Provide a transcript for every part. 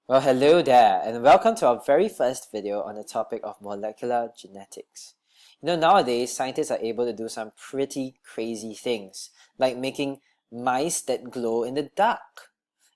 Well, hello there, and welcome to our very first video on the topic of molecular genetics. Nowadays, scientists are able to do some pretty crazy things, like making mice that glow in the dark.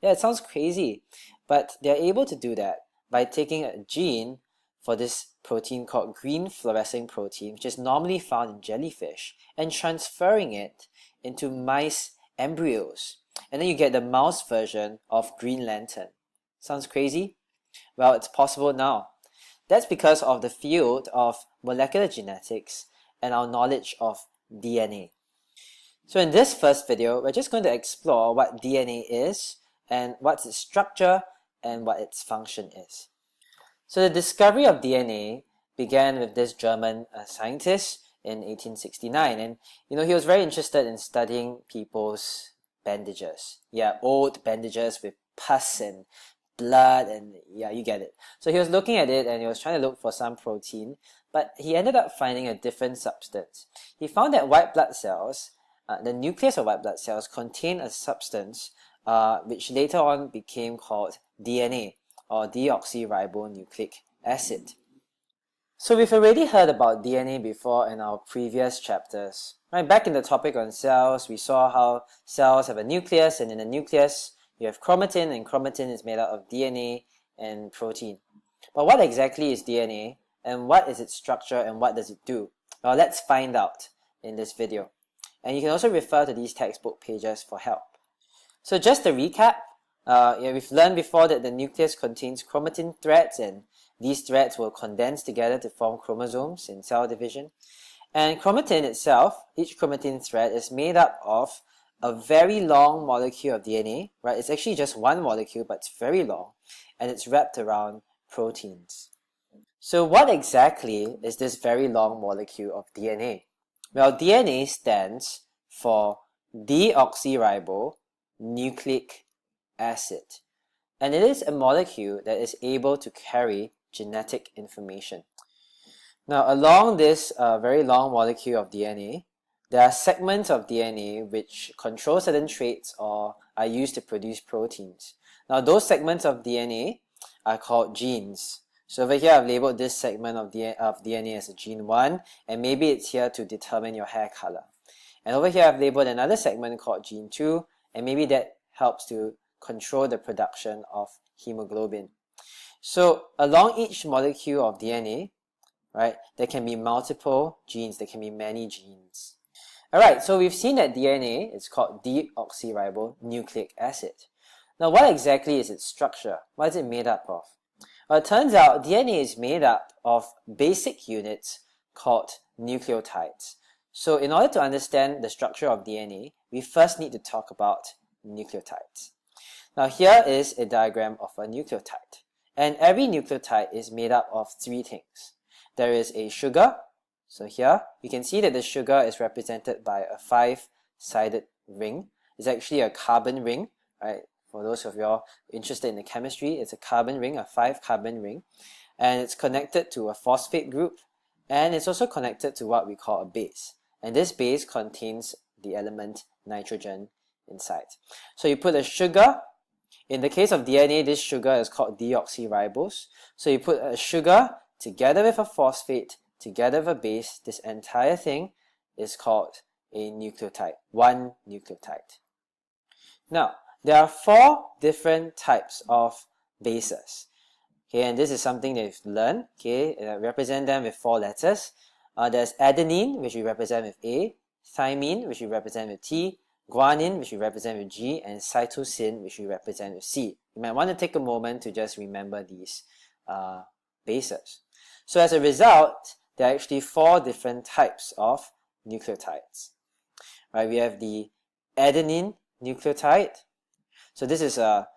Yeah, it sounds crazy, but they're able to do that by taking a gene for this protein called green fluorescing protein, which is normally found in jellyfish, and transferring it into mice embryos. And then you get the mouse version of Green Lantern. Sounds crazy? Well, it's possible now. That's because of the field of molecular genetics and our knowledge of DNA. So in this first video, we're just going to explore what DNA is and what's its structure and what its function is. So the discovery of DNA began with this German scientist in 1869, and he was very interested in studying people's bandages. Yeah, old bandages with pus and blood, and yeah, you get it. So he was looking at it and he was trying to look for some protein, but he ended up finding a different substance. He found that white blood cells, the nucleus of white blood cells, contain a substance which later on became called DNA, or deoxyribonucleic acid. So we've already heard about DNA before in our previous chapters. Right, back in the topic on cells, we saw how cells have a nucleus, and in the nucleus you have chromatin, and chromatin is made out of DNA and protein. But what exactly is DNA, and what is its structure, and what does it do? Well, let's find out in this video. And you can also refer to these textbook pages for help. So just to recap, we've learned before that the nucleus contains chromatin threads, and these threads will condense together to form chromosomes in cell division. And chromatin itself, each chromatin thread is made up of a very long molecule of DNA, right? It's actually just one molecule, but it's very long, and it's wrapped around proteins. So what exactly is this very long molecule of DNA? Well, DNA stands for deoxyribonucleic acid, and it is a molecule that is able to carry genetic information. Now, along this very long molecule of DNA, there are segments of DNA which control certain traits or are used to produce proteins. Now, those segments of DNA are called genes. So over here, I've labeled this segment of DNA as a gene 1, and maybe it's here to determine your hair color. And over here, I've labeled another segment called gene 2, and maybe that helps to control the production of hemoglobin. So along each molecule of DNA, right, there can be multiple genes, there can be many genes. Alright, so we've seen that DNA is called deoxyribonucleic acid. Now, what exactly is its structure? What is it made up of? Well, it turns out DNA is made up of basic units called nucleotides. So in order to understand the structure of DNA, we first need to talk about nucleotides. Now, here is a diagram of a nucleotide. And every nucleotide is made up of three things. There is a sugar. So here, you can see that the sugar is represented by a 5-sided ring. It's actually a carbon ring, right? For those of you all interested in the chemistry, it's a carbon ring, a 5-carbon ring. And it's connected to a phosphate group. And it's also connected to what we call a base. And this base contains the element nitrogen inside. So you put a sugar. In the case of DNA, this sugar is called deoxyribose. So you put a sugar together with a phosphate, together with a base. This entire thing is called a nucleotide, one nucleotide. Now, there are 4 different types of bases. Okay, and this is something that you've learned. Okay, represent them with 4 letters. There's adenine, which we represent with A, thymine, which we represent with T, guanine, which we represent with G, and cytosine, which we represent with C. You might want to take a moment to just remember these bases. So as a result, there are actually 4 different types of nucleotides. Right, we have the adenine nucleotide. So this is a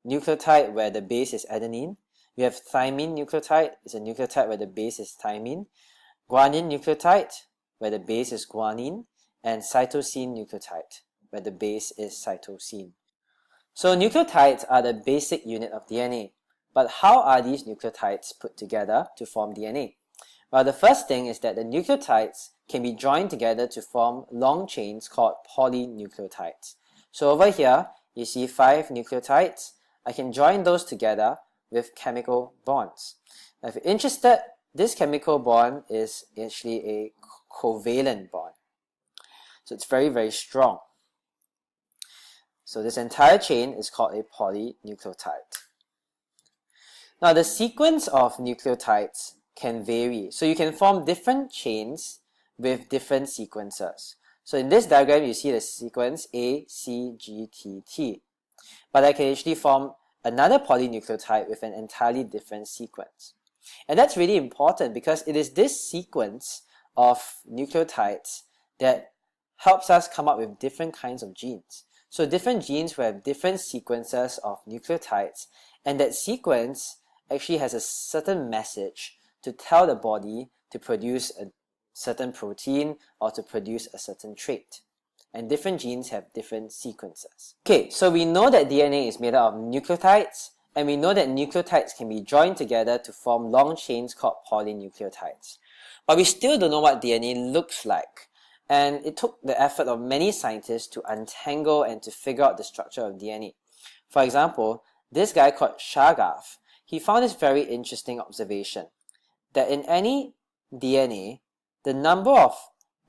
nucleotide where the base is adenine. We have thymine nucleotide. It's a nucleotide where the base is thymine. Guanine nucleotide, where the base is guanine. And cytosine nucleotide, where the base is cytosine. So nucleotides are the basic unit of DNA. But how are these nucleotides put together to form DNA? Well, the first thing is that the nucleotides can be joined together to form long chains called polynucleotides. So over here, you see 5 nucleotides I can join those together with chemical bonds. Now, if you're interested, this chemical bond is actually a covalent bond. So it's very, very strong. So this entire chain is called a polynucleotide. Now the sequence of nucleotides can vary. So you can form different chains with different sequences. So in this diagram, you see the sequence A, C, G, T, T. But I can actually form another polynucleotide with an entirely different sequence. And that's really important because it is this sequence of nucleotides that helps us come up with different kinds of genes. So different genes will have different sequences of nucleotides, and that sequence actually has a certain message to tell the body to produce a certain protein or to produce a certain trait. And different genes have different sequences. Okay, so we know that DNA is made up of nucleotides, and we know that nucleotides can be joined together to form long chains called polynucleotides. But we still don't know what DNA looks like. And it took the effort of many scientists to untangle and to figure out the structure of DNA. For example, this guy called Chargaff, he found this very interesting observation, that in any DNA, the number of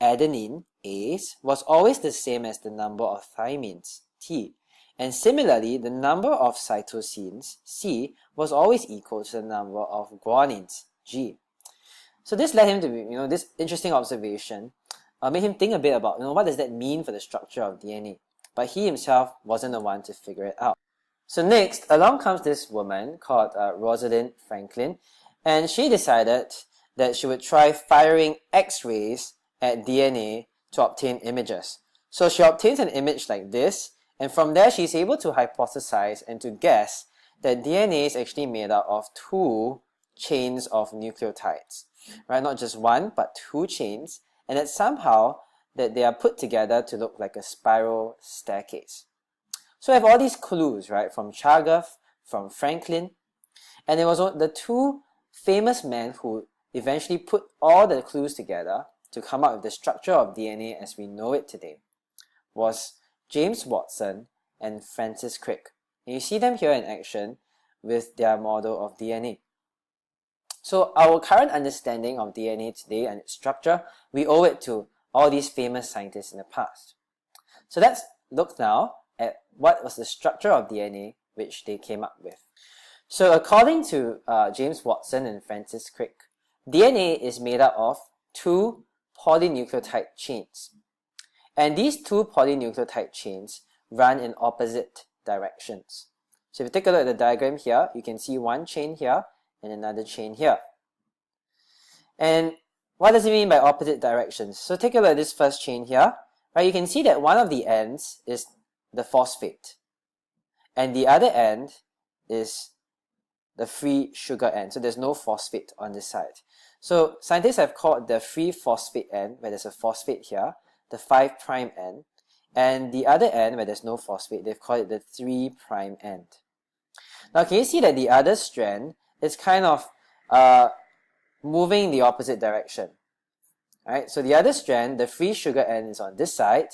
adenine, A's, was always the same as the number of thymines, T. And similarly, the number of cytosines, C, was always equal to the number of guanines, G. So this led him to, this interesting observation made him think a bit about, what does that mean for the structure of DNA? But he himself wasn't the one to figure it out. So next, along comes this woman called Rosalind Franklin, and she decided that she would try firing X-rays at DNA to obtain images. So she obtains an image like this, and from there she's able to hypothesize and to guess that DNA is actually made up of two chains of nucleotides, right? Not just one, but two chains, and that somehow that they are put together to look like a spiral staircase. So I have all these clues, right, from Chargaff, from Franklin, and it was the two famous men who eventually put all the clues together to come up with the structure of DNA as we know it today, was James Watson and Francis Crick. And you see them here in action with their model of DNA. So our current understanding of DNA today and its structure, we owe it to all these famous scientists in the past. So let's look now at what was the structure of DNA which they came up with. So according to James Watson and Francis Crick, DNA is made up of two polynucleotide chains. And these two polynucleotide chains run in opposite directions. So if you take a look at the diagram here, you can see one chain here and another chain here. And what does it mean by opposite directions? So take a look at this first chain here. Right, you can see that one of the ends is the phosphate, and the other end is the free sugar end. So there's no phosphate on this side. So scientists have called the free phosphate end, where there's a phosphate here, the 5' end, and the other end, where there's no phosphate, they've called it the 3' end. Now can you see that the other strand is kind of moving the opposite direction? Right? So the other strand, the free sugar end, is on this side,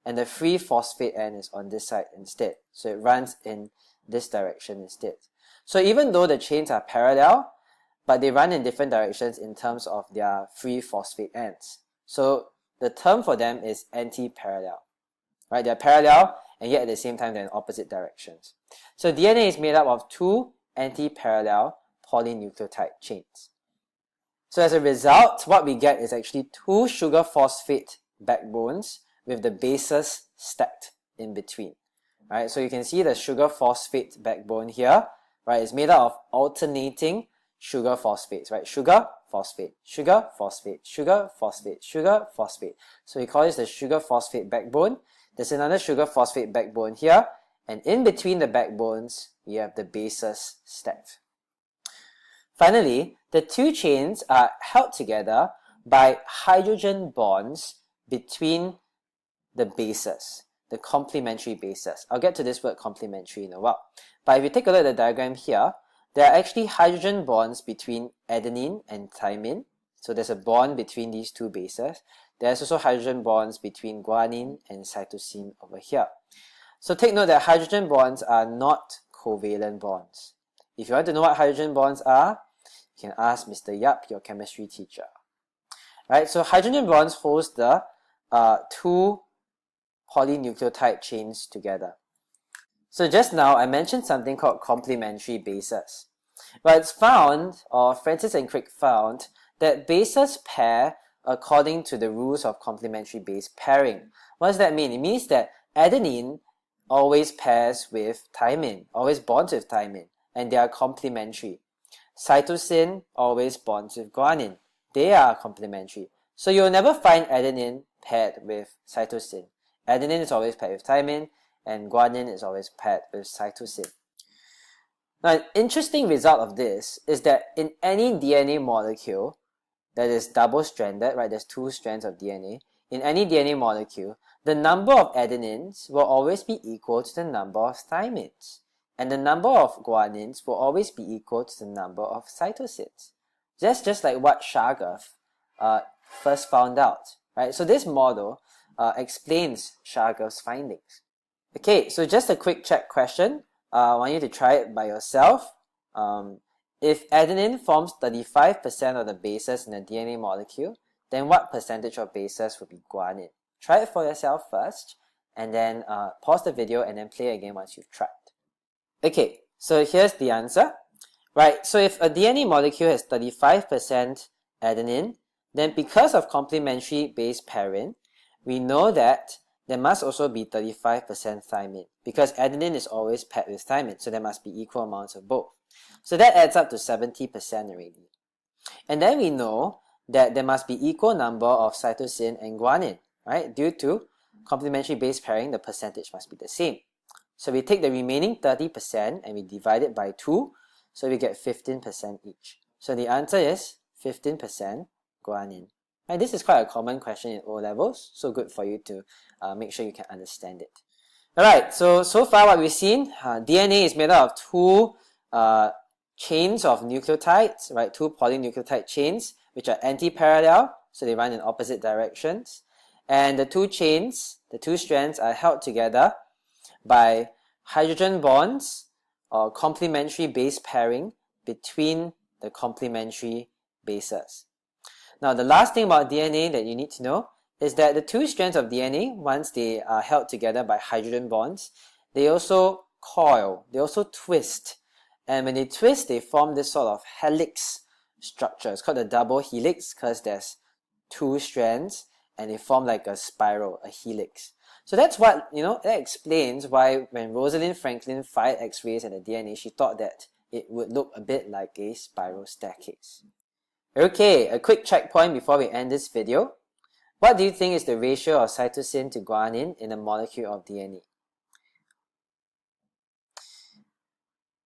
and the free phosphate end is on this side instead. So it runs in this direction instead. So even though the chains are parallel, but they run in different directions in terms of their free phosphate ends. So the term for them is anti-parallel. Right? They're parallel, and yet at the same time they're in opposite directions. So DNA is made up of two anti-parallel polynucleotide chains. So as a result, what we get is actually two sugar phosphate backbones with the bases stacked in between. Right? So you can see the sugar phosphate backbone here, right? It's made up of alternating sugar phosphates, right? Sugar, phosphate, sugar, phosphate, sugar, phosphate, sugar, phosphate. So we call this the sugar phosphate backbone. There's another sugar phosphate backbone here, and in between the backbones, we have the bases stacked. Finally, the two chains are held together by hydrogen bonds between the bases, the complementary bases. I'll get to this word complementary in a while. But if you take a look at the diagram here, there are actually hydrogen bonds between adenine and thymine. So there's a bond between these two bases. There's also hydrogen bonds between guanine and cytosine over here. So take note that hydrogen bonds are not covalent bonds. If you want to know what hydrogen bonds are, you can ask Mr. Yap, your chemistry teacher. Right, so hydrogen bonds holds the two polynucleotide chains together. So just now I mentioned something called complementary bases. Well, it's found, or Francis and Crick found, that bases pair according to the rules of complementary base pairing. What does that mean? It means that adenine always pairs with thymine, always bonds with thymine, and they are complementary. Cytosine always bonds with guanine. They are complementary. So you'll never find adenine paired with cytosine. Adenine is always paired with thymine, and guanine is always paired with cytosine. Now, an interesting result of this is that in any DNA molecule that is double-stranded, right, there's two strands of DNA, in any DNA molecule, the number of adenines will always be equal to the number of thymines, and the number of guanines will always be equal to the number of cytosines. That's just like what Chargaff first found out, right? So this model explains Chargaff's findings. Okay, so just a quick check question. I want you to try it by yourself. If adenine forms 35% of the bases in a DNA molecule, then what percentage of bases will be guanine? Try it for yourself first, and then pause the video and then play again once you've tried. Okay, so here's the answer. Right, so if a DNA molecule has 35% adenine, then because of complementary base pairing, we know that there must also be 35% thymine, because adenine is always paired with thymine, so there must be equal amounts of both. So that adds up to 70% already. And then we know that there must be equal number of cytosine and guanine, right? Due to complementary base pairing, the percentage must be the same. So we take the remaining 30% and we divide it by 2, so we get 15% each. So the answer is 15% guanine. Right, this is quite a common question in O-levels, so good for you to make sure you can understand it. Alright, so far what we've seen, DNA is made up of two chains of nucleotides, right? Two polynucleotide chains, which are anti-parallel, so they run in opposite directions. And the two chains, the two strands, are held together by hydrogen bonds or complementary base pairing between the complementary bases. Now, the last thing about DNA that you need to know is that the two strands of DNA, once they are held together by hydrogen bonds, they also coil, they also twist. And when they twist, they form this sort of helix structure. It's called a double helix because there's two strands and they form like a spiral, a helix. So that's what, that explains why when Rosalind Franklin fired X-rays at the DNA, she thought that it would look a bit like a spiral staircase. Okay, a quick checkpoint before we end this video. What do you think is the ratio of cytosine to guanine in a molecule of DNA?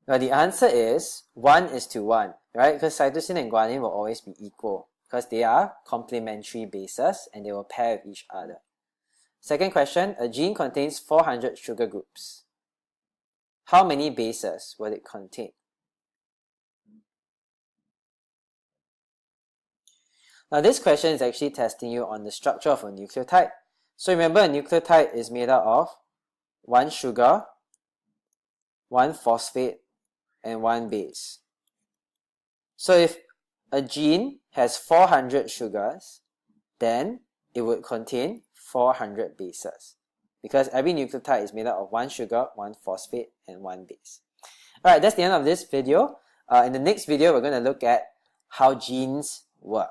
Well, the answer is 1:1, right? Because cytosine and guanine will always be equal because they are complementary bases and they will pair with each other. Second question, a gene contains 400 sugar groups. How many bases will it contain? Now this question is actually testing you on the structure of a nucleotide. So remember, a nucleotide is made up of one sugar, one phosphate, and one base. So if a gene has 400 sugars, then it would contain 400 bases, because every nucleotide is made up of one sugar, one phosphate, and one base. Alright, that's the end of this video. In the next video, we're going to look at how genes work.